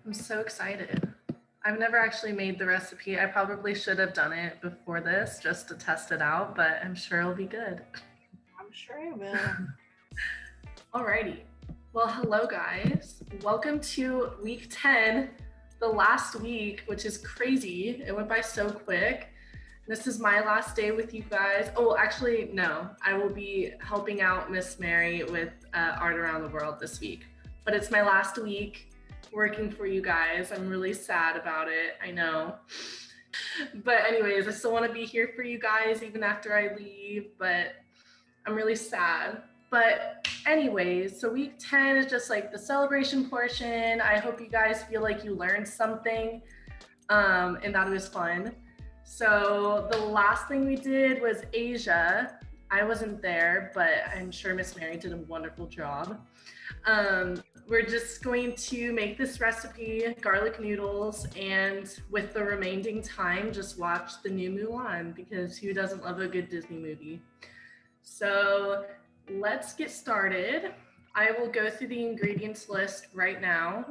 I'm so excited. I've never actually made the recipe. I probably should have done it before this just to test it out, but I'm sure it'll be good. I'm sure it will. Alrighty. Well, hello guys. Welcome to week 10, the last week, which is crazy. It went by so quick. This is my last day with you guys. Oh, actually, no. I will be helping out Miss Mary with Art Around the World this week. But it's my last week working for you guys. I'm really sad about it. I know. But anyways, I still want to be here for you guys even after I leave, but I'm really sad. But anyways, so week 10 is just like the celebration portion. I hope you guys feel like you learned something and that it was fun. So the last thing we did was Asia. I wasn't there, but I'm sure Miss Mary did a wonderful job. We're just going to make this recipe, garlic noodles, and with the remaining time, just watch the new Mulan, because who doesn't love a good Disney movie? So let's get started. I will go through the ingredients list right now.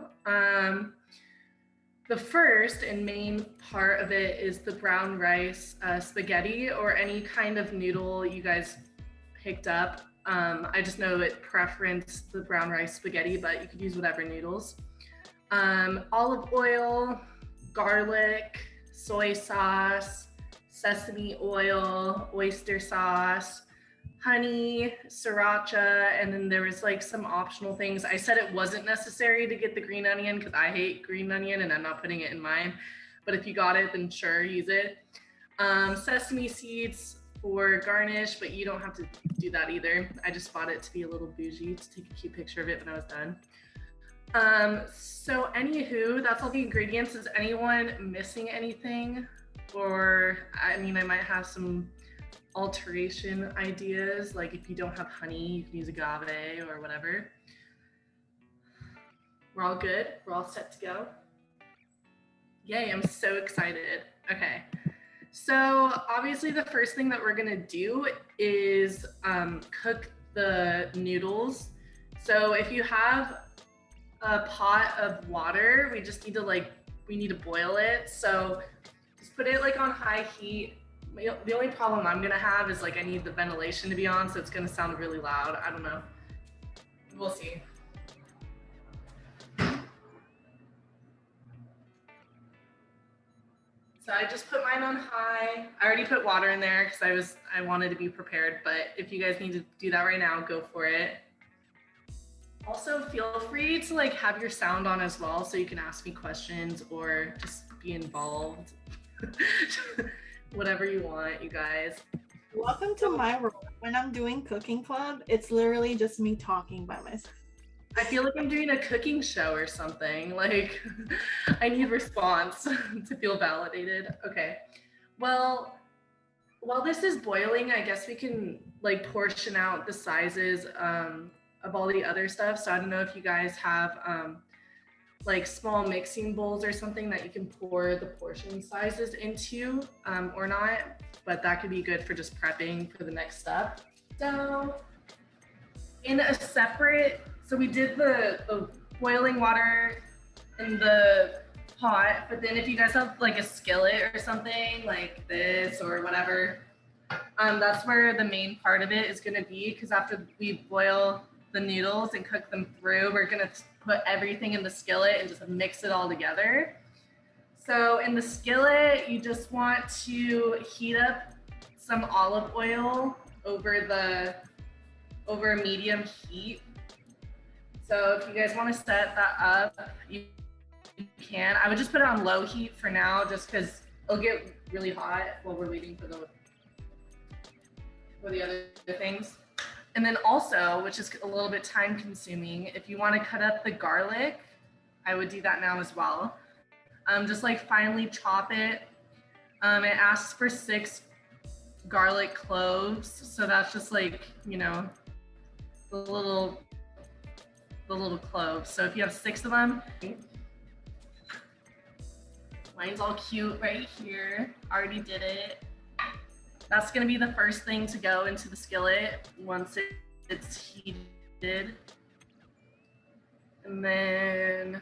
The first and main part of it is the brown rice spaghetti, or any kind of noodle you guys picked up. I just know it preference the brown rice spaghetti, but you could use whatever noodles. Olive oil, garlic, soy sauce, sesame oil, oyster sauce, honey, sriracha, and then there was like some optional things. I said it wasn't necessary to get the green onion because I hate green onion and I'm not putting it in mine. But if you got it, then sure, use it. Sesame seeds for garnish, but you don't have to do that either. I just bought it to be a little bougie, to take a cute picture of it when I was done. So anywho, that's all the ingredients. Is anyone missing anything? Or, I mean, I might have some alteration ideas, like if you don't have honey, you can use agave or whatever. We're all good? We're all set to go? Yay, I'm so excited. Okay. So obviously the first thing that we're gonna do is cook the noodles. So if you have a pot of water, we just need to boil it. So just put it like on high heat. The only problem I'm gonna have is like I need the ventilation to be on, so it's gonna sound really loud. I don't know. We'll see. So I just put mine on high. I already put water in there because I wanted to be prepared, but if you guys need to do that right now, go for it. Also, feel free to like have your sound on as well, so you can ask me questions or just be involved. Whatever you want, you guys. Welcome to my world. When I'm doing cooking club, it's literally just me talking by myself. I feel like I'm doing a cooking show or something. Like, I need response to feel validated. Okay. Well, while this is boiling, I guess we can like portion out the sizes of all the other stuff. So I don't know if you guys have like small mixing bowls or something that you can pour the portion sizes into or not, but that could be good for just prepping for the next step. So in a separate, so we did the boiling water in the pot, but then if you guys have like a skillet or something like this or whatever, that's where the main part of it is gonna be, because after we boil the noodles and cook them through, we're gonna put everything in the skillet and just mix it all together. So in the skillet, you just want to heat up some olive oil over a medium heat. So if you guys want to set that up, you can. I would just put it on low heat for now, just because it'll get really hot while we're waiting for the other things. And then also, which is a little bit time consuming, if you want to cut up the garlic, I would do that now as well. Just like finely chop it. It asks for 6 garlic cloves, so that's just like, you know, the little cloves. So if you have 6 of them, mine's all cute right here. Already did it. That's gonna be the first thing to go into the skillet once it's heated. And then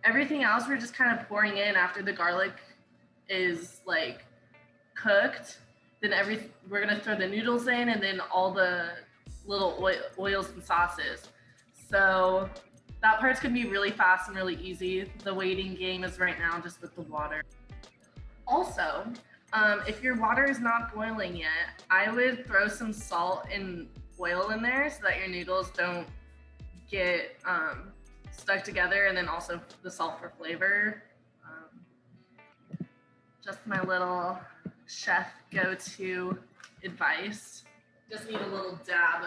everything else we're just kind of pouring in after the garlic is like cooked. Then we're gonna throw the noodles in, and then all the little oils and sauces. So that part's gonna be really fast and really easy. The waiting game is right now just with the water. Also, if your water is not boiling yet, I would throw some salt and oil in there so that your noodles don't get stuck together, and then also the salt for flavor. Just my little chef go-to advice. Just need a little dab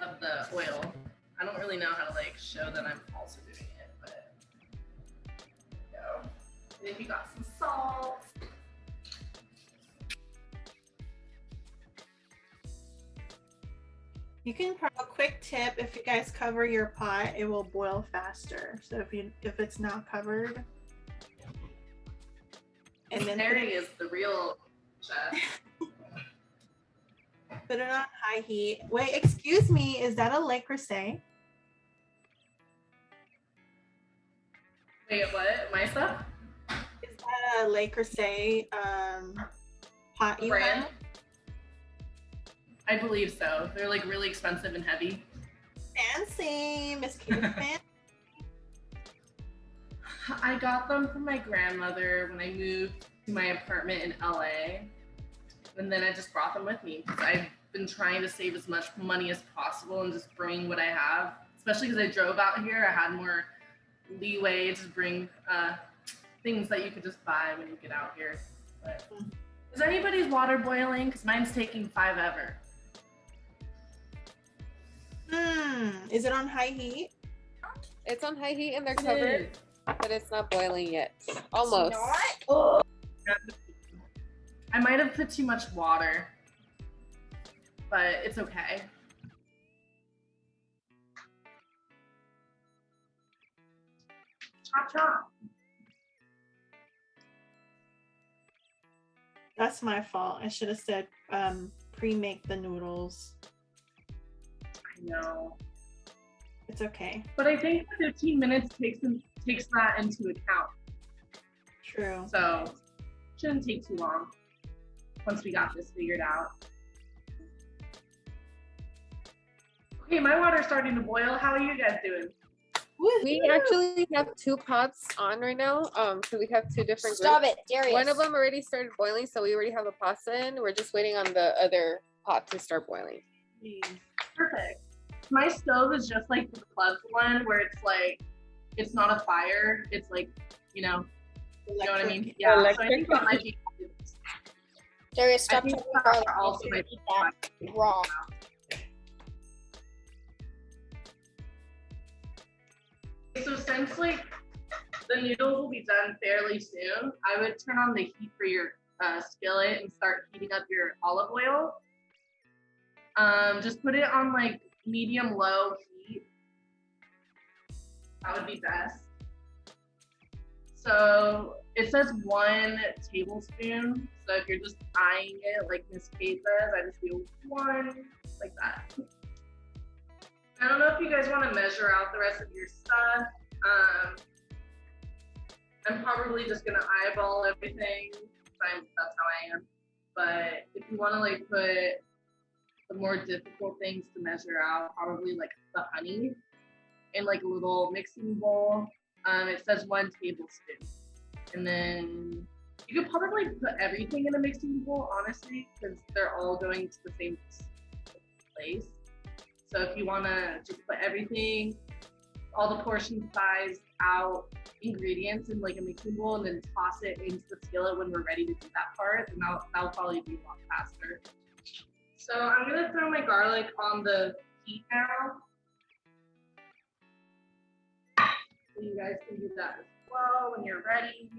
of the oil. I don't really know how to like show that I'm also doing it, but there you go. And if you got some salt. You can a quick tip: if you guys cover your pot, it will boil faster. So if it's not covered, and then Mary is the real chef. Put it on high heat. Wait, excuse me, is that a Le Creuset? Wait, what? My stuff? Is that a Le Creuset pot you brand? have? I believe so. They're like really expensive and heavy. Fancy, Miss Kate's fancy. I got them from my grandmother when I moved to my apartment in LA. And then I just brought them with me because I've been trying to save as much money as possible and just bring what I have. Especially because I drove out here, I had more leeway to bring things that you could just buy when you get out here. But is anybody's water boiling? Because mine's taking forever. Is it on high heat? It's on high heat and they're covered, but it's not boiling yet. Almost. I might have put too much water, but it's okay. Chop chop. That's my fault. I should have said pre-make the noodles. I know. It's okay. But I think 15 minutes takes that into account. True. So shouldn't take too long once we got this figured out. Okay, my water's starting to boil. How are you guys doing? We actually have 2 pots on right now. So we have 2 different Stop groups. it, Darius. One of them already started boiling, so we already have the pasta in. We're just waiting on the other pot to start boiling. Perfect. My stove is just like the club one where it's like, it's not a fire. It's like, you know what I mean? Yeah. Electric. So I think that might be. Darius, stop talking garlic. Also might Eat that raw. So since like the noodles will be done fairly soon, I would turn on the heat for your skillet and start heating up your olive oil. Just put it on like medium low heat. That would be best. So it says 1 tablespoon. So if you're just eyeing it like Miss Kate says, I just do 1 like that. I don't know if you guys want to measure out the rest of your stuff. I'm probably just gonna eyeball everything. That's how I am. But if you want to like put the more difficult things to measure out, probably like the honey in like a little mixing bowl. It says 1 tablespoon, and then you could probably put everything in a mixing bowl, honestly, because they're all going to the same place. So if you want to just put everything, all the portion size out ingredients in like a mixing bowl and then toss it into the skillet when we're ready to do that part, and that'll probably be a lot faster. So I'm gonna throw my garlic on the heat now. So you guys can do that as well when you're ready.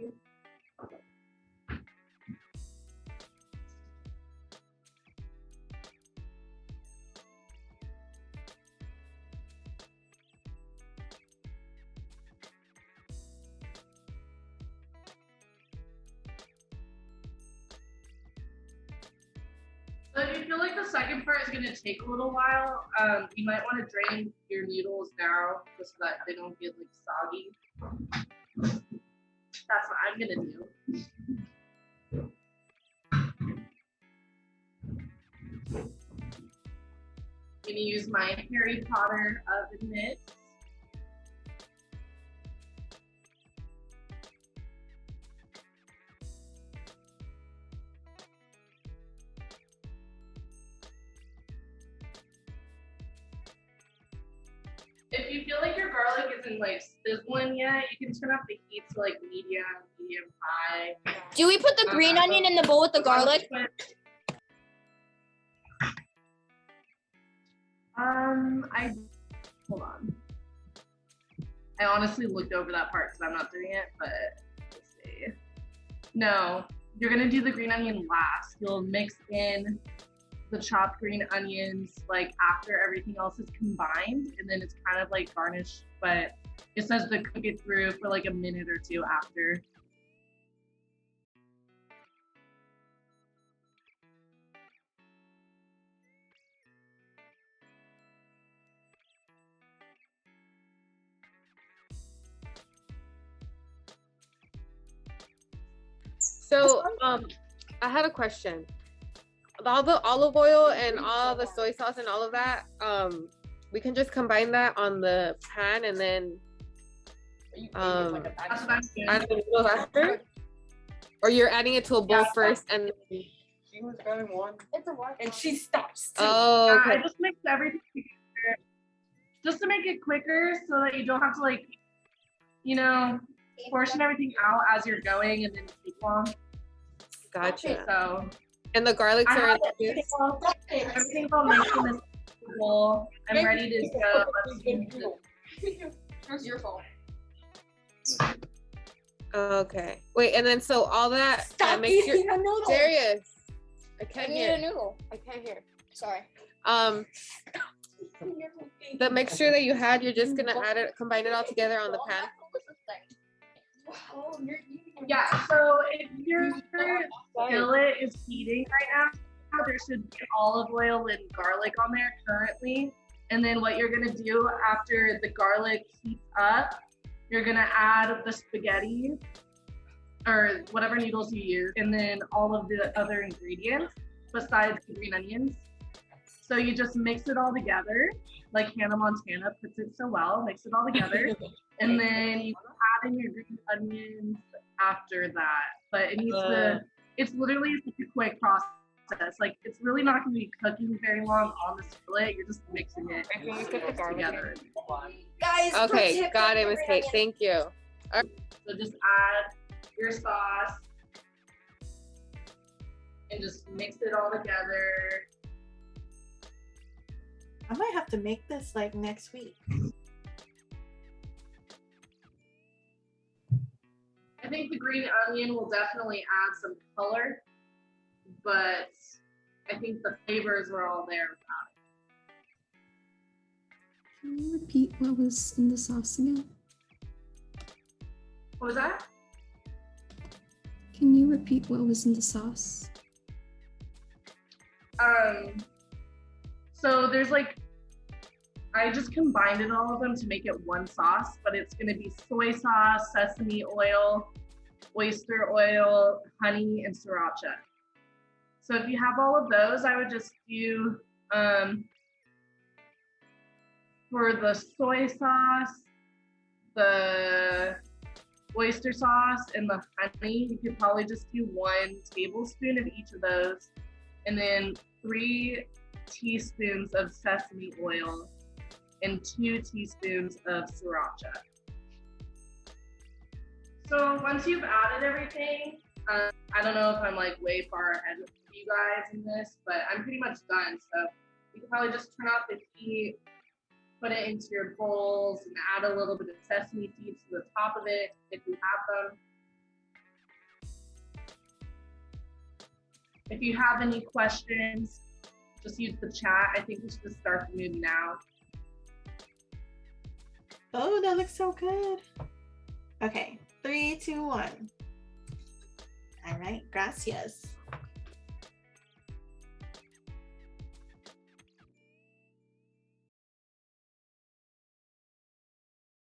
So if you feel like the second part is gonna take a little while, you might want to drain your noodles now just so that they don't get like soggy. That's what I'm gonna do. I'm gonna use my Harry Potter oven mitts. If you feel like your garlic isn't like sizzling yet, you can turn up the heat to like medium high. Do we put the green onion in the bowl with the garlic? I hold on. I honestly looked over that part because I'm not doing it, but let's see. No, you're gonna do the green onion last. You'll mix in the chopped green onions like after everything else is combined, and then it's kind of like garnished, but it says to cook it through for like a minute or two after. So, I had a question. All the olive oil and all the soy sauce and all of that, we can just combine that on the pan and then That's what I'm doing. add the noodles after? Or you're adding it to a bowl Yeah. first and She was going one, It's a what? and she stops too. oh, I okay. just mixed everything together just to make it quicker so that you don't have to like, you know, portion everything out as you're going and then take long. Gotcha. So And the garlics I are have in everything all mixed in this bowl. I'm ready to go. Let's see. Where's your phone? okay. Wait, and then so all that Stop makes your eating a noodle. Darius. I I can't need a hear. noodle. I can't hear. Sorry. The mixture that you had, you're just gonna add it, combine it all together on the pan. Yeah, so if your skillet is heating right now, there should be olive oil and garlic on there currently. And then what you're gonna do after the garlic heats up, you're gonna add the spaghetti or whatever noodles you use, and then all of the other ingredients besides the green onions. So you just mix it all together, like Hannah Montana puts it so well, mix it all together. And then you add in your green onions after that. But it needs it's literally such a quick process. Like it's really not gonna be cooking very long on the skillet. You're just mixing it And can you put the garlic together. Guys, Okay, got it, Miss Kate. Thank you. So just add your sauce and just mix it all together. I might have to make this like next week. I think the green onion will definitely add some color, but I think the flavors are all there without it. Can you repeat what was in the sauce again? What was that? Can you repeat what was in the sauce? So there's like, I just combined all of them to make it one sauce, but it's gonna be soy sauce, sesame oil, oyster oil, honey, and sriracha. So if you have all of those, I would just do, for the soy sauce, the oyster sauce, and the honey, you could probably just do 1 tablespoon of each of those, and then 3 teaspoons of sesame oil and 2 teaspoons of sriracha. So once you've added everything, I don't know if I'm like way far ahead of you guys in this, but I'm pretty much done. So you can probably just turn off the heat, put it into your bowls, and add a little bit of sesame seeds to the top of it if you have them. If you have any questions, just use the chat. I think we should just start the movie now. Oh, that looks so good. Okay, 3, 2, 1. All right, gracias.